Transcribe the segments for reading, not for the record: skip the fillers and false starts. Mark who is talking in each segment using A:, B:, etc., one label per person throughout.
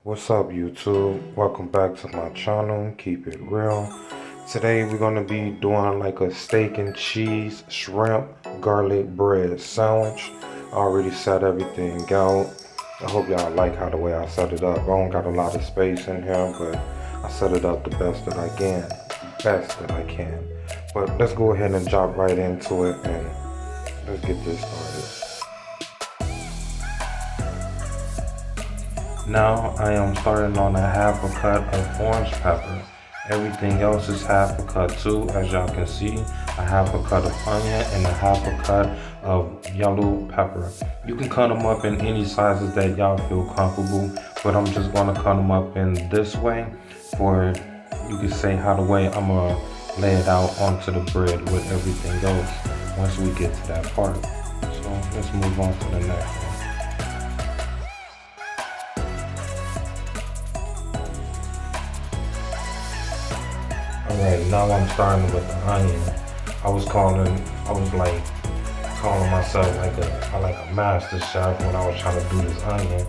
A: What's up, YouTube? Welcome back to my channel, Keep It Real. Today we're gonna be doing like a steak and cheese shrimp garlic bread sandwich. I already set everything out. I hope y'all like how the way I set it up. I don't got a lot of space in here, but I set it up the best that I can. But let's go ahead and jump right into it and let's get this started. Now I am starting on a half a cut of orange pepper. Everything else is half a cut too, as y'all can see. A half a cut of onion and a half a cut of yellow pepper. You can cut them up in any sizes that y'all feel comfortable, but I'm just gonna cut them up in this way for, you can say how the way I'm gonna lay it out onto the bread with everything else once we get to that part. So let's move on to the next one. Alright, now I'm starting with the onion. I was calling myself like a master chef when I was trying to do this onion.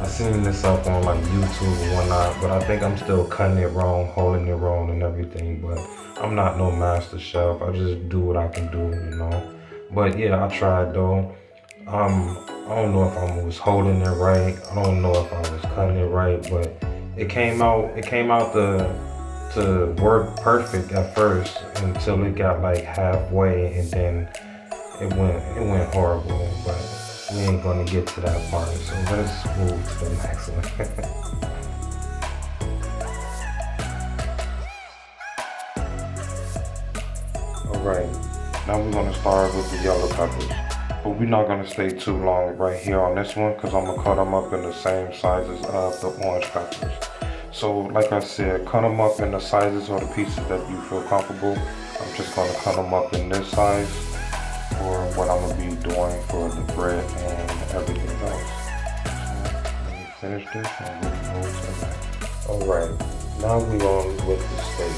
A: I seen this up on like YouTube and whatnot, but I think I'm still cutting it wrong, holding it wrong and everything, but I'm not no master chef. I just do what I can do. But yeah, I tried though. I don't know if I was holding it right. I don't know if I was cutting it right, but it came out to work perfect at first until it got like halfway, and then it went horrible. But we ain't gonna get to that part, so let's move to the next one. Alright, now we're gonna start with the yellow peppers, but we're not gonna stay too long right here on this one because I'm gonna cut them up in the same sizes of the orange peppers. So like I said, cut them up in the sizes or the pieces that you feel comfortable. I'm just going to cut them up in this size for what I'm going to be doing for the bread and everything else. So let me finish this and we can move to the next. Alright, now we're on with the steak.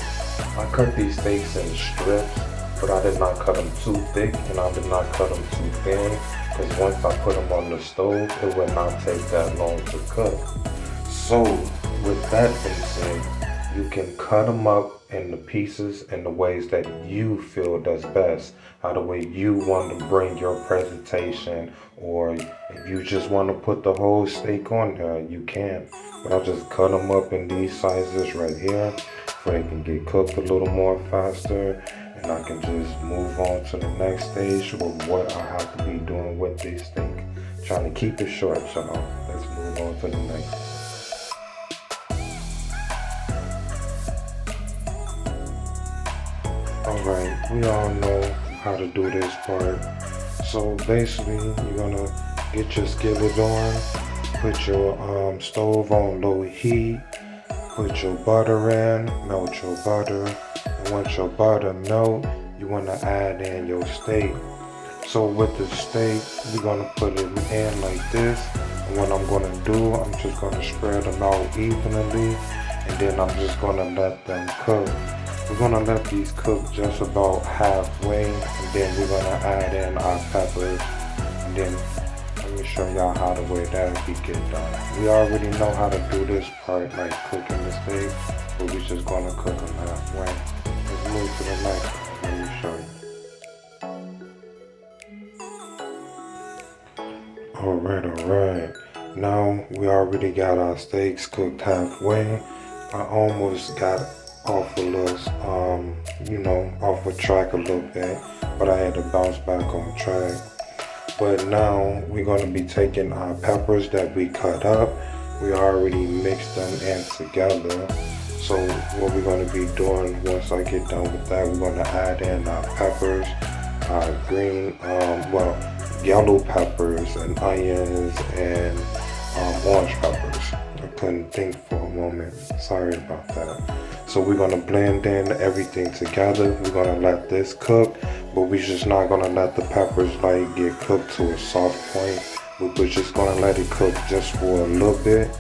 A: I cut these steaks in strips, but I did not cut them too thick and I did not cut them too thin, because once I put them on the stove, it would not take that long to cook. So with that being said, you can cut them up in the pieces in the ways that you feel does best, how the way you want to bring your presentation, or if you just want to put the whole steak on there, you can. But I just cut them up in these sizes right here so they can get cooked a little more faster, and I can just move on to the next stage with what I have to be doing with this steak. Trying to keep it short, y'all. Let's move on to the next. Alright, we all know how to do this part. So basically, you're gonna get your skillet on, put your stove on low heat, put your butter in, melt your butter, and once your butter melt, you wanna add in your steak. So with the steak, we're gonna put it in like this, and what I'm gonna do, I'm just gonna spread them out evenly, and then I'm just gonna let them cook. We're gonna let these cook just about halfway, and then we're gonna add in our peppers, and then let me show y'all how the way that'll be get done. We already know how to do this part, like cooking the steak, but we're just gonna cook them halfway. Let's move to the next one. Let me show you. Alright. Now we already got our steaks cooked halfway. I almost got off a little, off a track a little bit, but I had to bounce back on track. But now we're going to be taking our peppers that we cut up. We already mixed them in together. So what we're going to be doing once I get done with that, we're going to add in our peppers, our green, yellow peppers and onions and orange peppers. I couldn't think for a moment. Sorry about that. So we're gonna blend in everything together. We're gonna let this cook, but we're just not gonna let the peppers like get cooked to a soft point. We're just gonna let it cook just for a little bit,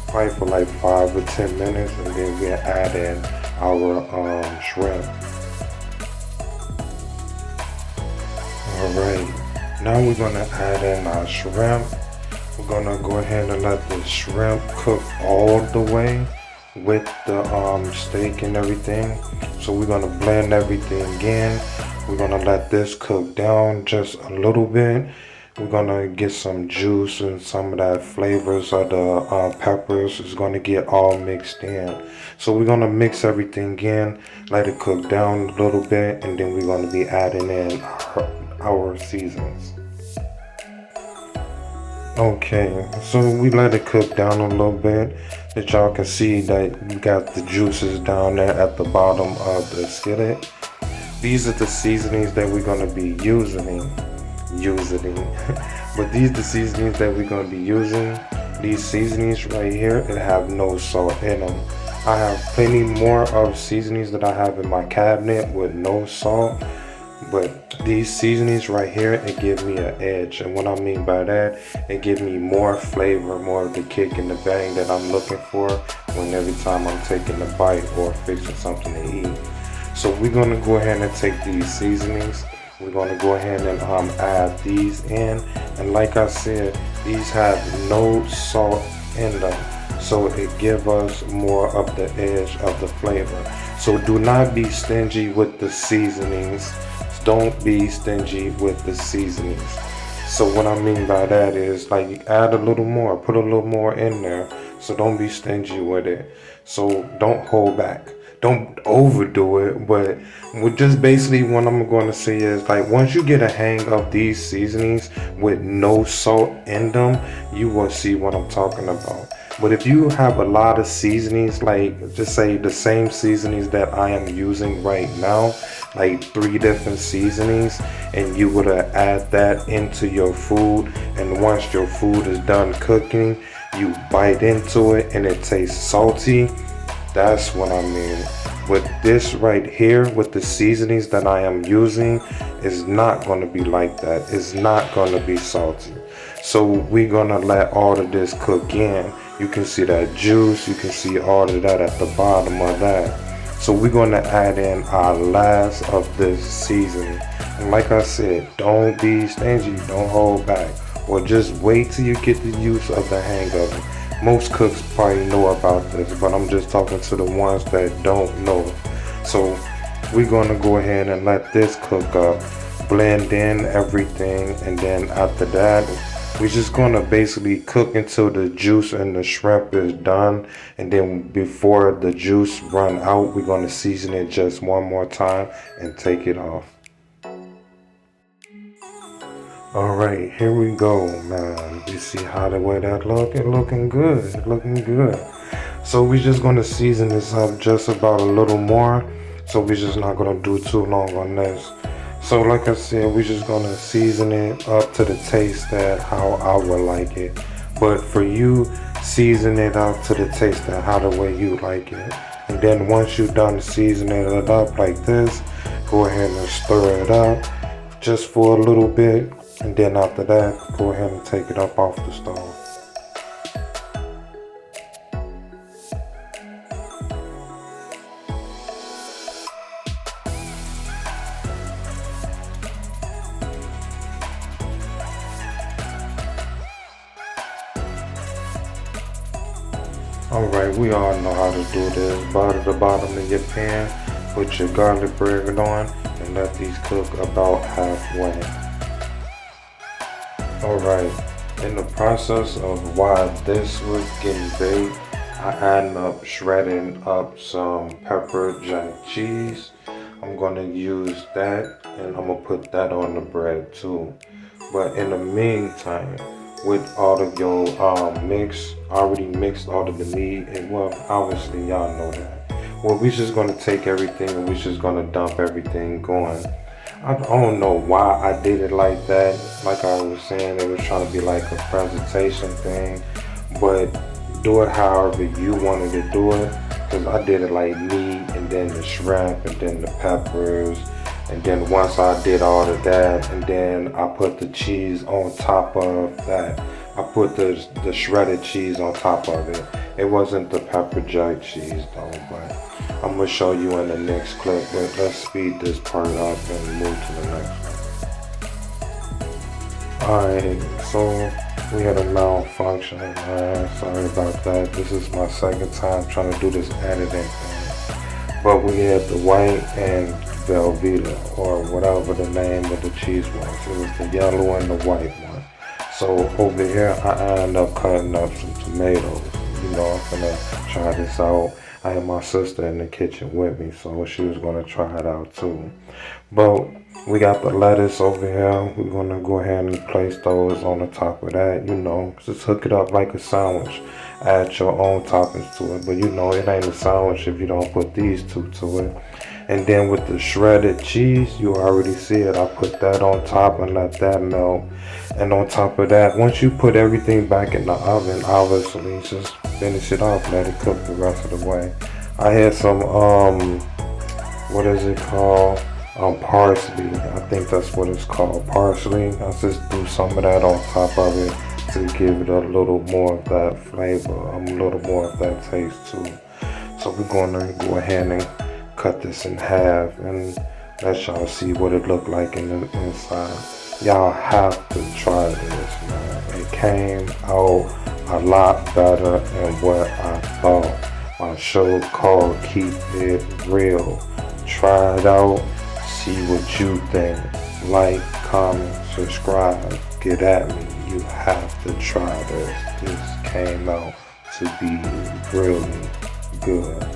A: probably for like 5 or 10 minutes, and then we'll add in our shrimp. Alright, now we're gonna add in our shrimp. We're gonna go ahead and let the shrimp cook all the way with the steak and everything. So we're gonna blend everything in. We're gonna let this cook down just a little bit. We're gonna get some juice and some of that flavors of the peppers is gonna get all mixed in. So we're gonna mix everything in, let it cook down a little bit, and then we're gonna be adding in our seasons. Okay, so we let it cook down a little bit. That y'all can see that you got the juices down there at the bottom of the skillet. These are the seasonings that we're gonna be using. But these are the seasonings that we're gonna be using. These seasonings right here, it have no salt in them. I have plenty more of seasonings that I have in my cabinet with no salt. But these seasonings right here, it gives me an edge. And what I mean by that, it gives me more flavor, more of the kick and the bang that I'm looking for when every time I'm taking a bite or fixing something to eat. So we're gonna go ahead and take these seasonings. We're gonna go ahead and add these in. And like I said, these have no salt in them. So it gives us more of the edge of the flavor. So do not be stingy with the seasonings. Don't be stingy with the seasonings. So what I mean by that is, like, add a little more, put a little more in there. So don't be stingy with it. So don't hold back. Don't overdo it. But just basically what I'm going to say is, like, once you get a hang of these seasonings with no salt in them, you will see what I'm talking about. But if you have a lot of seasonings, like just say the same seasonings that I am using right now, like 3 different seasonings, and you would add that into your food, and once your food is done cooking, you bite into it and it tastes salty, that's what I mean. With this right here, with the seasonings that I am using, is not going to be like that. It's not going to be salty. So we're going to let all of this cook in. You can see that juice. You can see all of that at the bottom of that. So we're going to add in our last of this seasoning. And like I said, don't be stingy. Don't hold back. Or just wait till you get the use of the hang of it. Most cooks probably know about this, but I'm just talking to the ones that don't know. So we're going to go ahead and let this cook up, blend in everything, and then after that, we're just going to basically cook until the juice and the shrimp is done. And then before the juice run out, we're going to season it just one more time and take it off. Alright, here we go, man. You see how the way that look? It looking good. It looking good. So we're just going to season this up just about a little more. So we're just not going to do too long on this. So like I said, we're just going to season it up to the taste that how I would like it. But for you, season it up to the taste that how the way you like it. And then once you're done seasoning it up like this, go ahead and stir it up just for a little bit. And then after that, go ahead and take it up off the stove. Alright, we all know how to do this. Butter the bottom of your pan, put your garlic bread on, and let these cook about halfway. Alright, in the process of while this was getting baked, I ended up shredding up some pepper jack cheese. I'm going to use that, and I'm going to put that on the bread too. But in the meantime, with all of your already mixed all of the meat, and well, obviously y'all know that. Well, we're just going to take everything and we're just going to dump everything going. I don't know why I did it like that. Like I was saying, it was trying to be like a presentation thing. But do it however you wanted to do it. Because I did it like meat, and then the shrimp, and then the peppers. And then once I did all of that, and then I put the cheese on top of that. I put the shredded cheese on top of it. It wasn't the pepper jack cheese though, but I'm gonna show you in the next clip. But let's speed this part up and move to the next one. Alright, so We had a malfunction, man. Sorry about that. This is my second time trying to do this editing thing. But we had the white and Velveeta, or whatever the name of the cheese was. It was the yellow and the white one. So over here, I ended up cutting up some tomatoes. You know, I'm gonna try this out. I had my sister in the kitchen with me, so she was gonna try it out too. But we got the lettuce over here. We're gonna go ahead and place those on the top of that. You know, just hook it up like a sandwich. Add your own toppings to it, but you know it ain't a sandwich if you don't put these two to it. And then with the shredded cheese, you already see it. I put that on top and let that melt. And on top of that, once you put everything back in the oven, obviously just finish it off, let it cook the rest of the way. I had some what is it called? Parsley. I think that's what it's called, parsley. I just threw some of that on top of it to give it a little more of that flavor, a little more of that taste too. So we're gonna go ahead and cut this in half and let y'all see what it looked like in the inside. Y'all have to try this, man. It came out a lot better than what I thought. My show called Keep It Real. Try it out, see what you think. Like, comment, subscribe, get at me. You have to try this. This came out to be really good.